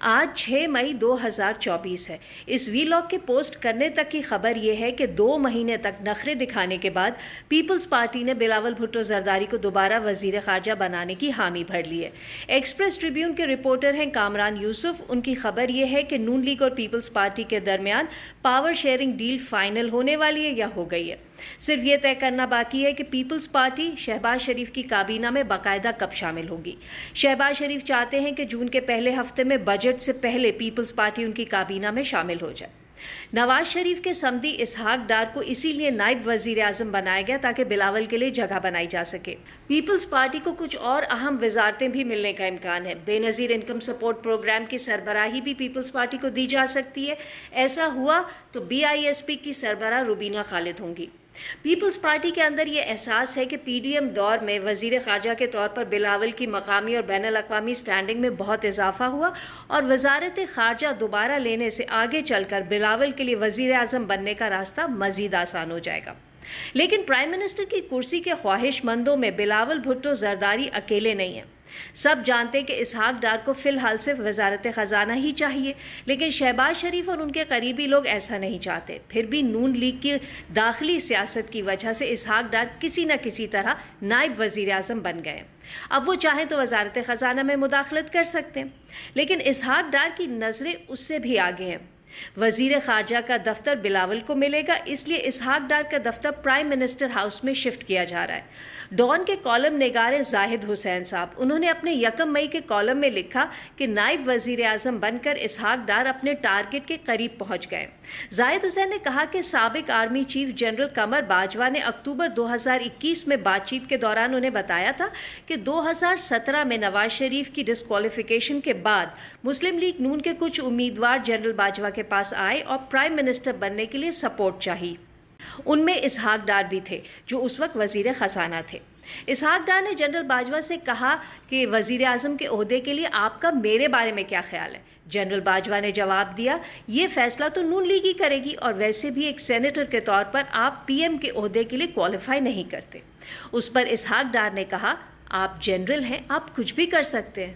آج 6 مئی 2024 ہے۔ اس وی لاگ کے پوسٹ کرنے تک کی خبر یہ ہے کہ 2 مہینے تک نخرے دکھانے کے بعد پیپلز پارٹی نے بلاول بھٹو زرداری کو دوبارہ وزیر خارجہ بنانے کی حامی بھر لی ہے۔ ایکسپریس ٹریبیون کے رپورٹر ہیں کامران یوسف۔ ان کی خبر یہ ہے کہ نون لیگ اور پیپلز پارٹی کے درمیان پاور شیئرنگ ڈیل فائنل ہونے والی ہے یا ہو گئی ہے۔ صرف یہ طے کرنا باقی ہے کہ پیپلز پارٹی شہباز شریف کی کابینہ میں باقاعدہ کب شامل ہوگی۔ شہباز شریف چاہتے ہیں کہ جون کے پہلے ہفتے میں بجٹ سے پہلے پیپلز پارٹی ان کی کابینہ میں شامل ہو جائے۔ نواز شریف کے سمدی اسحاق ڈار کو اسی لیے نائب وزیر اعظم بنایا گیا تاکہ بلاول کے لیے جگہ بنائی جا سکے۔ پیپلز پارٹی کو کچھ اور اہم وزارتیں بھی ملنے کا امکان ہے۔ بے نظیر انکم سپورٹ پروگرام کی سربراہی بھی پیپلز پارٹی کو دی جا سکتی ہے۔ ایسا ہوا تو BISP کی سربراہ روبینہ خالد ہوں گی۔ پیپلز پارٹی کے اندر یہ احساس ہے کہ PDM دور میں وزیر خارجہ کے طور پر بلاول کی مقامی اور بین الاقوامی سٹینڈنگ میں بہت اضافہ ہوا اور وزارت خارجہ دوبارہ لینے سے آگے چل کر بلاول کے لیے وزیر اعظم بننے کا راستہ مزید آسان ہو جائے گا۔ لیکن پرائم منسٹر کی کرسی کے خواہش مندوں میں بلاول بھٹو زرداری اکیلے نہیں ہیں۔ سب جانتے ہیں کہ اسحاق ڈار کو فی الحال صرف وزارت خزانہ ہی چاہیے، لیکن شہباز شریف اور ان کے قریبی لوگ ایسا نہیں چاہتے۔ پھر بھی نون لیگ کی داخلی سیاست کی وجہ سے اسحاق ڈار کسی نہ کسی طرح نائب وزیر اعظم بن گئے۔ اب وہ چاہیں تو وزارت خزانہ میں مداخلت کر سکتے ہیں، لیکن اسحاق ڈار کی نظریں اس سے بھی آگے ہیں۔ وزیر خارجہ کا دفتر بلاول کو ملے گا، اس لیے اسحاق ڈار کا دفتر پرائم منسٹر ہاؤس میں شفٹ کیا جا رہا ہے۔ ڈان کے کالم نگار زاہد حسین صاحب، انہوں نے اپنے 1 مئی کے کالم میں لکھا کہ نائب وزیر اعظم بن کر اسحاق ڈار اپنے ٹارگٹ کے قریب پہنچ گئے۔ زاہد حسین نے کہا کہ سابق army chief general Qamar Bajwa نے اکتوبر 2021 میں بات چیت کے دوران انہیں بتایا تھا کہ 2017 میں نواز شریف کی ڈسکوالیفیکیشن کے بعد مسلم لیگ نون کے کچھ امیدوار جنرل باجوہ کے پاس آئے اور پرائم منسٹر بننے کے لیے سپورٹ چاہی۔ ان میں اسحاق ڈار بھی تھے جو اس وقت وزیر خزانہ تھے۔ اسحاق ڈار نے جنرل باجوہ سے کہا کہ وزیر اعظم کے عہدے کے لیے آپ کا میرے بارے میں کیا خیال ہے؟ جنرل باجوہ نے جواب دیا، یہ فیصلہ تو نون لیگ ہی کرے گی، اور ویسے بھی ایک سینیٹر کے طور پر آپ PM کے عہدے کے لیے کوالیفائی نہیں کرتے۔ اس پر اسحاق ڈار نے کہا، آپ جنرل ہیں، آپ کچھ بھی کر سکتے ہیں۔